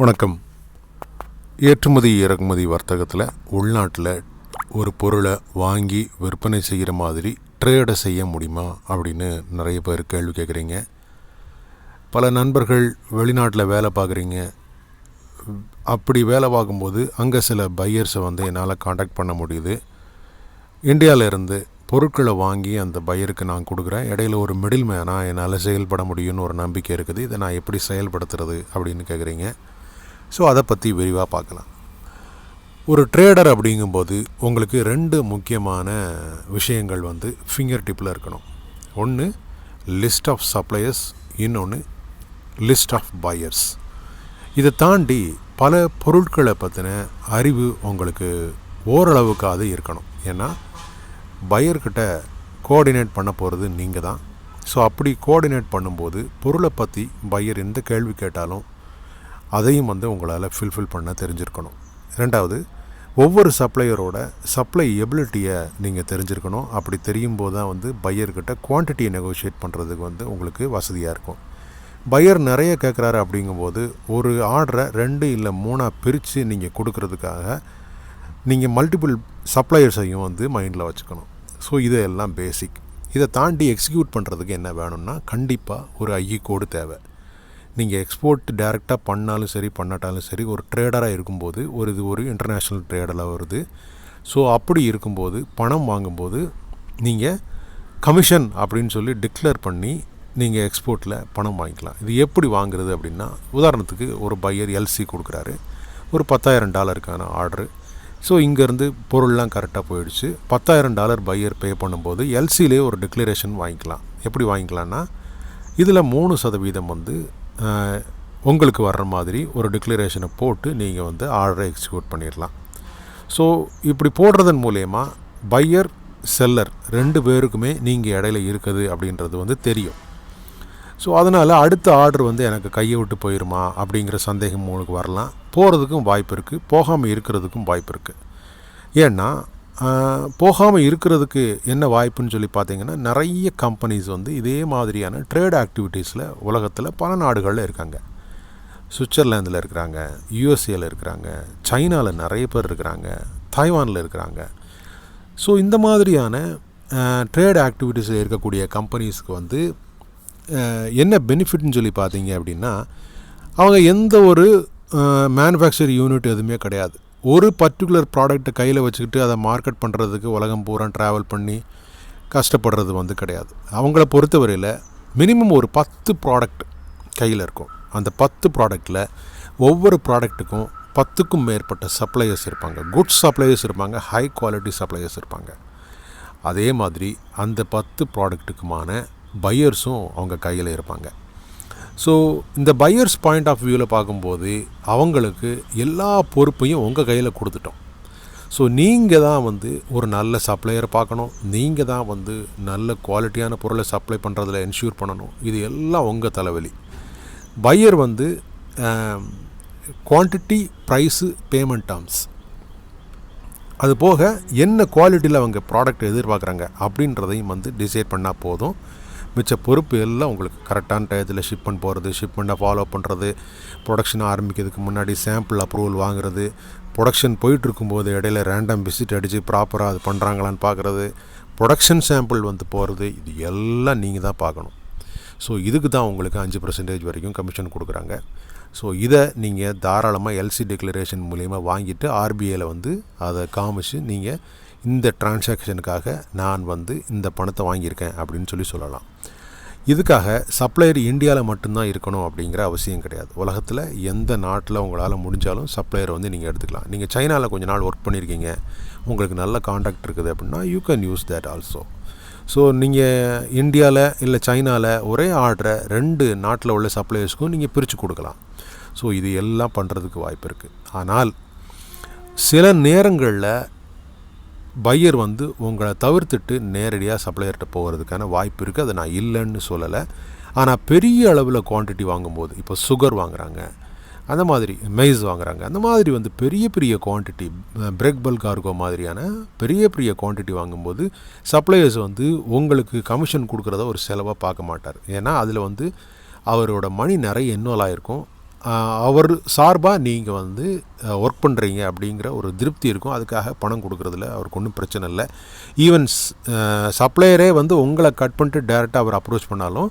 வணக்கம். ஏற்றுமதி இறக்குமதி வர்த்தகத்தில் உள்நாட்டில் ஒரு பொருளை வாங்கி விற்பனை செய்கிற மாதிரி ட்ரேடை செய்ய முடியுமா அப்படின்னு நிறைய பேர் கேள்வி கேட்குறீங்க. பல நண்பர்கள் வெளிநாட்டில் வேலை பார்க்குறீங்க. அப்படி வேலை பார்க்கும்போது அங்கே சில பையர்ஸை என்னால் காண்டாக்ட் பண்ண முடியுது. இந்தியாவிலேருந்து பொருட்களை வாங்கி அந்த பையருக்கு நான் கொடுக்குறேன். இடையில ஒரு மிடில் மேனாக என்னால் செயல்பட முடியும்னு ஒரு நம்பிக்கை இருக்குது. இதை நான் எப்படி செயல்படுத்துறது அப்படின்னு கேட்குறீங்க. ஸோ அதை பற்றி விரிவாக பார்க்கலாம். ஒரு ட்ரேடர் அப்படிங்கும்போது உங்களுக்கு ரெண்டு முக்கியமான விஷயங்கள் ஃபிங்கர் டிப்பில் இருக்கணும். ஒன்று லிஸ்ட் ஆஃப் சப்ளையர்ஸ், இன்னொன்று லிஸ்ட் ஆஃப் பையர்ஸ். இதை தாண்டி பல பொருட்களை பற்றின அறிவு உங்களுக்கு ஓரளவுக்காவது இருக்கணும். ஏன்னா பையர்கிட்ட கோஆர்டினேட் பண்ண போகிறது நீங்கள் தான். ஸோ அப்படி கோஆர்டினேட் பண்ணும்போது பொருளை பற்றி பையர் எந்த கேள்வி கேட்டாலும் அதையும் உங்களால் ஃபில்ஃபில் பண்ண தெரிஞ்சிருக்கணும். ரெண்டாவது, ஒவ்வொரு சப்ளையரோட சப்ளை எபிலிட்டியை நீங்கள் தெரிஞ்சிருக்கணும். அப்படி தெரியும் போது தான் பையர்கிட்ட குவான்டிட்டியை நெகோஷியேட் பண்ணுறதுக்கு உங்களுக்கு வசதியாக இருக்கும். பையர் நிறைய கேட்குறாரு அப்படிங்கும்போது ஒரு ஆர்டரை 2 இல்லை 3 பிரித்து நீங்கள் கொடுக்கறதுக்காக நீங்கள் மல்டிபிள் சப்ளையர்ஸையும் மைண்டில் வச்சுக்கணும். ஸோ இதெல்லாம் பேசிக். இதை தாண்டி எக்ஸிக்யூட் பண்ணுறதுக்கு என்ன வேணும்னா கண்டிப்பாக ஒரு ஐஇ கோடு தேவை. நீங்கள் எக்ஸ்போர்ட் டைரெக்டாக பண்ணாலும் சரி பண்ணாட்டாலும் சரி ஒரு ட்ரேடராக இருக்கும்போது இது ஒரு இன்டர்நேஷ்னல் ட்ரேடராக வருது. ஸோ அப்படி இருக்கும்போது பணம் வாங்கும்போது நீங்கள் கமிஷன் அப்படின்னு சொல்லி டிக்ளேர் பண்ணி நீங்கள் எக்ஸ்போர்ட்டில் பணம் வாங்கிக்கலாம். இது எப்படி வாங்குறது அப்படின்னா, உதாரணத்துக்கு ஒரு பையர் எல்சி கொடுக்குறாரு, ஒரு $10,000 ஆர்டரு. ஸோ இங்கேருந்து பொருள்லாம் கரெக்டாக போயிடுச்சு. $10,000 பையர் பே பண்ணும்போது எல்சிலே ஒரு டிக்ளரேஷன் வாங்கிக்கலாம். எப்படி வாங்கிக்கலான்னா, இதில் 3% உங்களுக்கு வர்ற மாதிரி ஒரு டிக்ளரேஷனை போட்டு நீங்கள் ஆர்டரை எக்ஸிக்யூட் பண்ணிடலாம். ஸோ இப்படி போடுறதன் மூலயமா பையர் செல்லர் 2 பேருக்குமே நீங்கள் இடையில இருக்குது அப்படின்றது தெரியும். ஸோ அதனால் அடுத்த ஆர்டர் எனக்கு கையை விட்டு போயிடுமா அப்படிங்கிற சந்தேகம் உங்களுக்கு வரலாம். போகிறதுக்கும் வாய்ப்பு இருக்குது, போகாமல் இருக்கிறதுக்கும் வாய்ப்பு இருக்குது. ஏன்னா போகாமல் இருக்கிறதுக்கு என்ன வாய்ப்புன்னு சொல்லி பார்த்தீங்கன்னா, நிறைய கம்பெனிஸ் இதே மாதிரியான ட்ரேட் ஆக்டிவிட்டீஸில் உலகத்தில் பல நாடுகளில் இருக்காங்க. சுவிட்சர்லாந்தில் இருக்கிறாங்க, யூஎஸ்ஏவில் இருக்கிறாங்க, சைனாவில் நிறைய பேர் இருக்கிறாங்க, தாய்வானில் இருக்கிறாங்க. ஸோ இந்த மாதிரியான ட்ரேட் ஆக்டிவிட்டீஸில் இருக்கக்கூடிய கம்பெனிஸ்க்கு என்ன பெனிஃபிட்னு சொல்லி பார்த்தீங்க அப்படின்னா, அவங்க எந்த ஒரு மேனுஃபேக்சர் யூனிட் எதுவுமே கிடையாது. ஒரு பர்டிகுலர் ப்ராடக்ட்டை கையில் வச்சுக்கிட்டு அதை மார்க்கெட் பண்ணுறதுக்கு உலகம் பூரா ட்ராவல் பண்ணி கஷ்டப்படுறது கிடையாது. அவங்கள பொறுத்தவரையில் மினிமம் ஒரு 10 ப்ராடக்ட் கையில் இருக்கும். அந்த 10 ப்ராடக்டில் ஒவ்வொரு ப்ராடக்ட்டுக்கும் 10க்கும் மேற்பட்ட சப்ளையர்ஸ் இருப்பாங்க. குட்ஸ் சப்ளையர்ஸ் இருப்பாங்க, ஹை குவாலிட்டி சப்ளையர்ஸ் இருப்பாங்க. அதே மாதிரி அந்த 10 ப்ராடக்ட்டுக்குமான பையர்ஸும் அவங்க கையில் இருப்பாங்க. ஸோ இந்த பையர்ஸ் பாயிண்ட் ஆஃப் வியூவில் பார்க்கும்போது அவங்களுக்கு எல்லா பொறுப்பையும் உங்கள் கையில் கொடுத்துட்டோம். ஸோ நீங்கள் தான் ஒரு நல்ல சப்ளையரை பார்க்கணும், நீங்கள் தான் நல்ல குவாலிட்டியான பொருளை சப்ளை பண்ணுறதில் என்ஷூர் பண்ணணும். இது எல்லாம் உங்கள் தலைவலி. Buyer quantity, price, payment terms, அது போக என்ன குவாலிட்டியில் அவங்க ப்ராடக்ட் எதிர்பார்க்குறாங்க அப்படின்றதையும் டிசைட் பண்ணால் போதும். மிச்ச பொறுப்பு எல்லாம் உங்களுக்கு கரெக்டான டயத்தில் ஷிப்மெண்ட் போகிறது, ஷிப்மெண்ட்டை ஃபாலோ பண்ணுறது, ப்ரொடக்ஷன் ஆரம்பிக்கிறதுக்கு முன்னாடி சாம்பிள் அப்ரூவல் வாங்குறது, ப்ரொடக்ஷன் போயிட்டுருக்கும்போது இடையில ரேண்டம் விசிட் அடித்து ப்ராப்பராக அது பண்ணுறாங்களான்னு பார்க்குறது, ப்ரொடக்ஷன் சாம்பிள் போகிறது, இது எல்லாம் நீங்கள் தான் பார்க்கணும். ஸோ இதுக்கு தான் உங்களுக்கு 5% வரைக்கும் கமிஷன் கொடுக்குறாங்க. ஸோ இதை நீங்கள் தாராளமாக எல்சி டிக்ளரேஷன் மூலயமா வாங்கிட்டு ஆர்பிஐயில் அதை காமிச்சு நீங்கள் இந்த டிரான்சாக்ஷனுக்காக நான் இந்த பணத்தை வாங்கியிருக்கேன் அப்படின்னு சொல்லலாம். இதுக்காக சப்ளையர் இந்தியாவில் மட்டும்தான் இருக்கணும் அப்படிங்கிற அவசியம் கிடையாது. உலகத்தில் எந்த நாட்டில் உங்களால் முடிஞ்சாலும் சப்ளையர் நீங்கள் எடுத்துக்கலாம். நீங்கள் சைனாவில் கொஞ்ச நாள் ஒர்க் பண்ணியிருக்கீங்க, உங்களுக்கு நல்ல காண்டாக்ட் இருக்குது அப்படின்னா you can use that also. So நீங்கள் இந்தியாவில் இல்லை சைனாவில் ஒரே ஆர்டரை 2 நாட்டில் உள்ள சப்ளையர்ஸ்க்கும் நீங்கள் பிரித்து கொடுக்கலாம். ஸோ இது எல்லாம் பண்ணுறதுக்கு வாய்ப்பு இருக்குது. ஆனால் சில நேரங்களில் பையர் உங்களை தவிர்த்துட்டு நேரடியாக சப்ளையர்கிட்ட போகிறதுக்கான வாய்ப்பு இருக்குது. அதை நான் இல்லைன்னு சொல்லலை. ஆனால் பெரிய அளவில் குவான்டிட்டி வாங்கும்போது, இப்போ சுகர் வாங்குகிறாங்க, அந்த மாதிரி மெய்ஸ் வாங்குகிறாங்க, அந்த மாதிரி பெரிய பெரிய குவான்டிட்டி, பிரெக் பல்க் கார்கோ மாதிரியான பெரிய பெரிய குவான்டிட்டி வாங்கும்போது சப்ளையர்ஸ் உங்களுக்கு கமிஷன் கொடுக்குறத ஒரு செலவாக பார்க்க மாட்டார். ஏன்னா அதில் அவரோட மணி நிறைய இன்வால்வ் ஆகிருக்கும். அவர் சார்பாக நீங்கள் வந்து ஒர்க் பண்ணுறீங்க அப்படிங்கிற ஒரு திருப்தி இருக்கும். அதுக்காக பணம் கொடுக்குறதுல அவருக்கு ஒன்றும் பிரச்சனை இல்லை. ஈவன் சப்ளையரே வந்து உங்களை கட் பண்ணிட்டு டேரெக்டாக அவர் அப்ரோச் பண்ணாலும்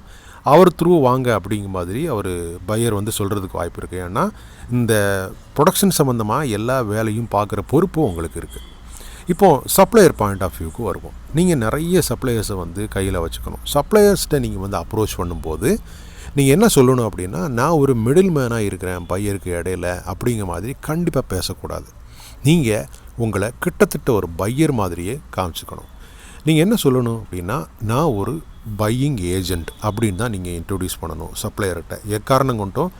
அவர் த்ரூ வாங்க அப்படிங்கிற மாதிரி அவர் பையர் வந்து சொல்கிறதுக்கு வாய்ப்பு இருக்குது. ஏன்னா இந்த ப்ரொடக்ஷன் சம்மந்தமாக எல்லா வேலையும் பார்க்குற பொறுப்பும் உங்களுக்கு இருக்குது. இப்போது சப்ளையர் பாயிண்ட் ஆஃப் வியூக்கு வருவோம். நீங்கள் நிறைய சப்ளையர்ஸை வந்து கையில் வச்சுக்கணும். சப்ளையர்ஸ்கிட்ட நீங்கள் வந்து அப்ரோச் பண்ணும்போது நீங்கள் என்ன சொல்லணும் அப்படின்னா, நான் ஒரு மிடில் மேனாக இருக்கிறேன் பையருக்கு இடையில அப்படிங்கிற மாதிரி கண்டிப்பாக பேசக்கூடாது. நீங்கள் உங்களை கிட்டத்தட்ட ஒரு பையர் மாதிரியே காமிச்சிக்கணும். நீங்கள் என்ன சொல்லணும் அப்படின்னா, நான் ஒரு பையிங் ஏஜெண்ட் அப்படின்னு தான் நீங்கள் இன்ட்ரடியூஸ் பண்ணணும் சப்ளையர்கிட்ட. எக்காரணம் கொண்டும்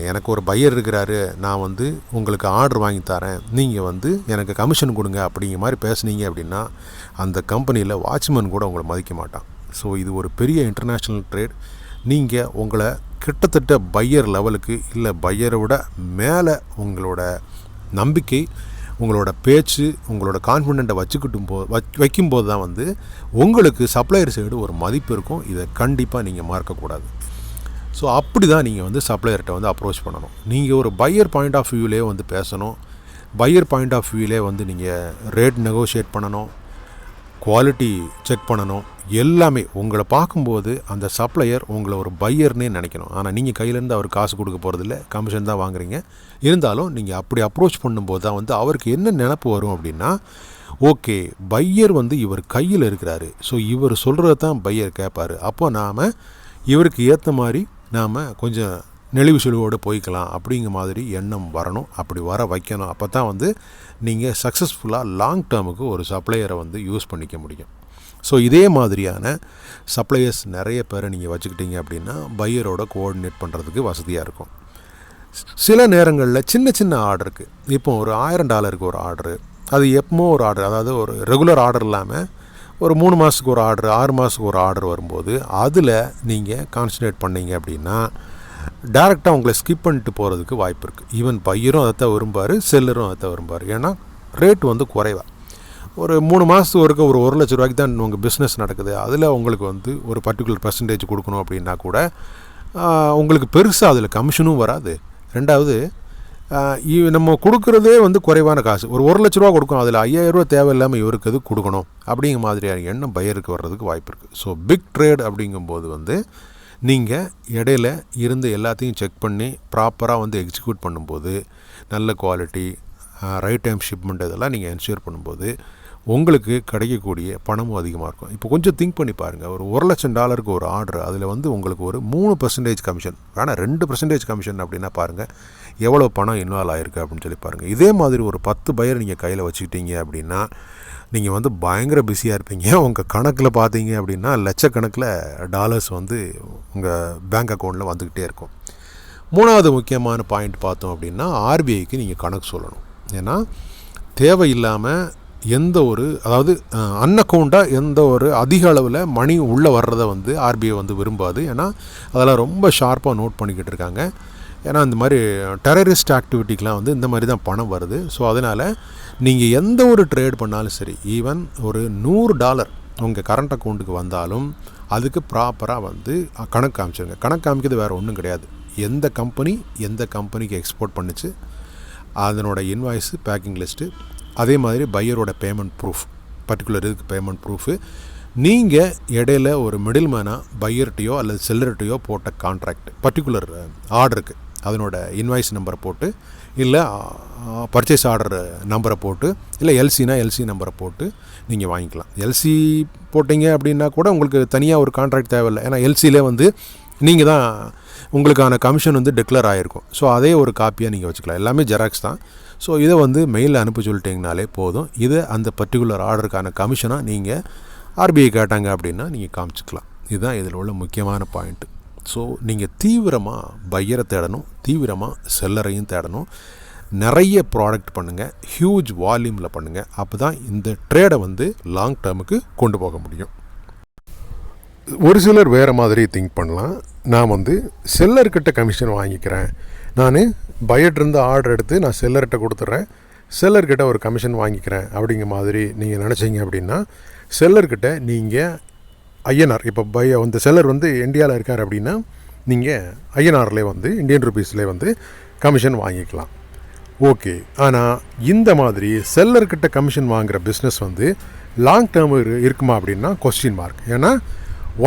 எனக்கு ஒரு பையர் இருக்கிறாரு, நான் வந்து உங்களுக்கு ஆர்டர் வாங்கி தரேன், நீங்கள் வந்து எனக்கு கமிஷன் கொடுங்க அப்படிங்கிற மாதிரி பேசுனீங்க அப்படின்னா அந்த கம்பெனியில் வாட்ச்மேன் கூட உங்களை மதிக்க மாட்டான். ஸோ இது ஒரு பெரிய இன்டர்நேஷ்னல் ட்ரேட். நீங்கள் உங்களை கிட்டத்தட்ட பையர் லெவலுக்கு இல்லை பையரை விட மேலே உங்களோட நம்பிக்கை, உங்களோட பேச்சு, உங்களோட கான்ஃபிடென்ட்டை வைக்கும்போது தான் வந்து உங்களுக்கு சப்ளையர் சைடு ஒரு மதிப்பு இருக்கும். இதை கண்டிப்பாக நீங்கள் மறக்கக்கூடாது. ஸோ அப்படி தான் நீங்கள் வந்து சப்ளையர்கிட்ட வந்து அப்ரோச் பண்ணணும். நீங்கள் ஒரு பையர் பாயிண்ட் ஆஃப் வியூவிலே வந்து பேசணும். பையர் பாயிண்ட் ஆஃப் வியூவிலே வந்து நீங்கள் ரேட் நெகோஷியேட் பண்ணணும், குவாலிட்டி செக் பண்ணணும். எல்லாமே உங்களை பார்க்கும்போது அந்த சப்ளையர் உங்களை ஒரு பையர்னே நினைக்கணும். ஆனால் நீங்கள் கையிலேருந்து அவர் காசு கொடுக்க போகிறதில்ல, கமிஷன் தான் வாங்குறீங்க. இருந்தாலும் நீங்கள் அப்படி அப்ரோச் பண்ணும்போது தான் வந்து அவருக்கு என்ன நினப்பு வரும் அப்படின்னா, ஓகே பையர் வந்து இவர் கையில் இருக்கிறாரு, ஸோ இவர் சொல்கிறது தான் பையர் கேட்பார், அப்போ நாம் இவருக்கு ஏற்ற மாதிரி நாம் கொஞ்சம் நெளிவு சுழிவோடு போய்க்கலாம் அப்படிங்கிற மாதிரி எண்ணம் வரணும். அப்படி வர வைக்கணும். அப்போ தான் வந்து நீங்கள் சக்ஸஸ்ஃபுல்லாக லாங் டேர்முக்கு ஒரு சப்ளையரை வந்து யூஸ் பண்ணிக்க முடியும். ஸோ இதே மாதிரியான சப்ளையர்ஸ் நிறைய பேரை நீங்கள் வச்சுக்கிட்டீங்க அப்படின்னா பையரோட கோஆர்டினேட் பண்ணுறதுக்கு வசதியாக இருக்கும். சில நேரங்களில் சின்ன சின்ன ஆர்டருக்கு, இப்போ ஒரு $1000 ஒரு ஆர்டரு, அது எப்போ ஒரு ஆர்டர், அதாவது ஒரு ரெகுலர் ஆர்டர் இல்லாமல் ஒரு 3 மாதத்துக்கு ஒரு ஆர்டர், 6 மாதத்துக்கு ஒரு ஆர்டர் வரும்போது அதில் நீங்கள் கான்சன்ட்ரேட் பண்ணிங்க அப்படின்னா டேரெக்டாக உங்களை ஸ்கிப் பண்ணிட்டு போகிறதுக்கு வாய்ப்பு இருக்குது. ஈவன் பையரும் அதைத்தான் விரும்பார், செல்லரும் அதைத்தான் விரும்பார். ஏன்னா ரேட் வந்து குறைவா, ஒரு 3 மாதத்துக்கு ஒருக்க ஒரு 1 லட்ச ரூபாய்க்கு தான் உங்கள் பிஸ்னஸ் நடக்குது. அதில் உங்களுக்கு வந்து ஒரு பர்டிகுலர் பர்சன்டேஜ் கொடுக்கணும் அப்படின்னா கூட உங்களுக்கு பெருசாக அதில் கமிஷனும் வராது. ரெண்டாவது நம்ம கொடுக்குறதே வந்து குறைவான காசு, ஒரு 1 லட்ச ரூபா கொடுக்கணும், அதில் 5000 ரூபா தேவையில்லாமல் இவருக்கு எது கொடுக்கணும் அப்படிங்கிற மாதிரியான எண்ணம் பையருக்கு வர்றதுக்கு வாய்ப்பு இருக்குது. ஸோ பிக் ட்ரேட் அப்படிங்கும்போது வந்து நீங்கள் இடையில இருந்து எல்லாத்தையும் செக் பண்ணி ப்ராப்பராக வந்து எக்ஸிக்யூட் பண்ணும்போது நல்ல குவாலிட்டி, ரைட் டைம் ஷிப்மெண்ட் இதெல்லாம் நீங்கள் என்ஷூர் பண்ணும்போது உங்களுக்கு கிடைக்கக்கூடிய பணமும் அதிகமாக இருக்கும். இப்போ கொஞ்சம் திங்க் பண்ணி பாருங்கள். ஒரு $1 லட்சம் ஒரு ஆர்டர், அதில் வந்து உங்களுக்கு ஒரு 3% கமிஷன், வேணால் 2% கமிஷன் அப்படின்னா பாருங்கள் எவ்வளோ பணம் இன்வால்வ் ஆகிருக்கு அப்படின்னு சொல்லி பாருங்கள். இதே மாதிரி ஒரு 10 பையர் நீங்கள் கையில் வச்சுக்கிட்டீங்க அப்படின்னா நீங்கள் வந்து பயங்கர பிஸியாக இருப்பீங்க. உங்கள் கணக்கில் பார்த்தீங்க அப்படின்னா லட்சக்கணக்கில் டாலர்ஸ் வந்து உங்கள் பேங்க் அக்கௌண்ட்டில் வந்துக்கிட்டே இருக்கும். 3வது முக்கியமான பாயிண்ட் பார்த்தோம் அப்படின்னா ஆர்பிஐக்கு நீங்கள் கணக்கு சொல்லணும். ஏன்னா தேவையில்லாமல் எந்த ஒரு, அதாவது அன்அக்கௌண்ட்டாக எந்த ஒரு அதிக அளவில் மணி உள்ளே வர்றதை வந்து ஆர்பிஐ வந்து விரும்பாது. ஏன்னா அதெல்லாம் ரொம்ப ஷார்ப்பாக நோட் பண்ணிக்கிட்டு இருக்காங்க. ஏன்னா இந்த மாதிரி டெரரிஸ்ட் ஆக்டிவிட்டிக்கெலாம் வந்து இந்த மாதிரி தான் பணம் வருது. ஸோ அதனால் நீங்கள் எந்த ஒரு ட்ரேட் பண்ணாலும் சரி, ஈவன் ஒரு $100 உங்கள் கரண்ட் அக்கௌண்ட்டுக்கு வந்தாலும் அதுக்கு ப்ராப்பராக வந்து கணக்கு காமிச்சிருங்க. கணக்கு காமிக்கிறது வேறு ஒன்றும் கிடையாது. எந்த கம்பெனிக்கு எக்ஸ்போர்ட் பண்ணிச்சு, அதனோட இன்வாய்ஸு, பேக்கிங் லிஸ்ட்டு, அதே மாதிரி பையரோட பேமெண்ட் ப்ரூஃப், பர்டிகுலர் இதுக்கு பேமெண்ட் ப்ரூஃபு, நீங்கள் இடையில ஒரு மிடில் மேனாக பையர்கிட்டையோ அல்லது செல்லர்கிட்டையோ போட்ட கான்ட்ராக்ட் பர்டிகுலர் ஆர்டருக்கு அதனோட இன்வாய்ஸ் நம்பரை போட்டு, இல்லை பர்ச்சேஸ் ஆர்டர் நம்பரை போட்டு, இல்லை எல்சி நம்பரை போட்டு நீங்கள் வாங்கிக்கலாம். எல்சி போட்டிங்க அப்படின்னா கூட உங்களுக்கு தனியாக ஒரு கான்ட்ராக்ட் தேவையில்லை. ஏன்னா எல்சியிலே வந்து நீங்கள் தான் உங்களுக்கான கமிஷன் வந்து டிக்ளேர் ஆகிருக்கும். ஸோ அதே ஒரு காப்பியாக நீங்கள் வச்சுக்கலாம். எல்லாமே ஜெராக்ஸ் தான். ஸோ இதை வந்து மெயிலில் அனுப்பி சொல்லிட்டிங்கனாலே போதும். இதை அந்த பர்டிகுலர் ஆர்டருக்கான கமிஷனாக நீங்கள் ஆர்பிஐ கேட்டாங்க அப்படின்னா நீங்கள் காமிச்சிக்கலாம். இதுதான் இதில் உள்ள முக்கியமான பாயிண்ட்டு. ஸோ நீங்கள் தீவிரமாக பையரை தேடணும், தீவிரமாக செல்லரையும் தேடணும். நிறைய ப்ராடக்ட் பண்ணுங்கள், ஹியூஜ் வால்யூமில் பண்ணுங்கள். அப்போ தான் இந்த ட்ரேடை வந்து லாங் டேர்முக்கு கொண்டு போக முடியும். ஒரு சிலர் வேறு மாதிரி திங்க் பண்ணலாம். நான் வந்து செல்லர்கிட்ட கமிஷன் வாங்கிக்கிறேன், நான் பையர்கிட்ட ஆர்டர் எடுத்து நான் செல்லர்கிட்ட கொடுத்துட்றேன், செல்லர்கிட்ட ஒரு கமிஷன் வாங்கிக்கிறேன் அப்படிங்கிற மாதிரி நீங்கள் நினச்சிங்க அப்படின்னா, செல்லர்கிட்ட நீங்கள் ஐஎன்ஆர், இப்போ அந்த செல்லர் வந்து இந்தியாவில் இருக்கார் அப்படின்னா நீங்கள் ஐஎன்ஆர்லேயே வந்து இந்தியன் ருபீஸ்லேயே வந்து கமிஷன் வாங்கிக்கலாம். ஓகே, ஆனால் இந்த மாதிரி செல்லர்கிட்ட கமிஷன் வாங்குகிற பிஸ்னஸ் வந்து லாங் டேர்ம் இருக்குமா அப்படின்னா கொஸ்டின் மார்க். ஏன்னா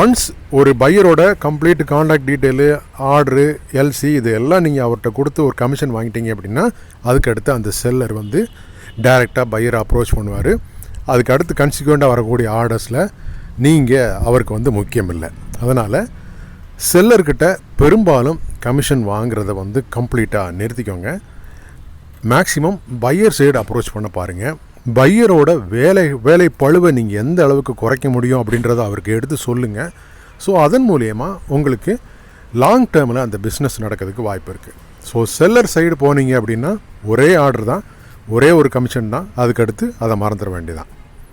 ஒன்ஸ் ஒரு பையரோட complete contact detail, order, LC இது எல்லாம் நீங்கள் அவர்கிட்ட கொடுத்து ஒரு கமிஷன் வாங்கிட்டீங்க அப்படின்னா அதுக்கடுத்து அந்த செல்லர் வந்து டைரெக்டாக பையரை அப்ரோச் பண்ணுவார். அதுக்கு அடுத்து கன்சிக்வெண்ட்டாக வரக்கூடிய ஆர்டர்ஸில் நீங்கள் அவருக்கு வந்து முக்கியம் இல்லை. அதனால் செல்லர்கிட்ட பெரும்பாலும் கமிஷன் வாங்குறத வந்து கம்ப்ளீட்டாக நிறுத்திக்கோங்க. மேக்ஸிமம் பையர் சைடு அப்ரோச் பண்ண பாருங்கள். பையரோட வேலை பழுவை நீங்கள் எந்த அளவுக்கு குறைக்க முடியும் அப்படின்றத அவருக்கு எடுத்து சொல்லுங்கள். ஸோ அதன் மூலயமா உங்களுக்கு லாங் டேர்மில் அந்த பிஸ்னஸ் நடக்கிறதுக்கு வாய்ப்பு இருக்குது. ஸோ செல்லர் சைடு போனீங்க அப்படின்னா ஒரே ஆர்டர் தான், ஒரே ஒரு கமிஷன் தான், அதுக்கடுத்து அதை மறந்துட வேண்டியதான்.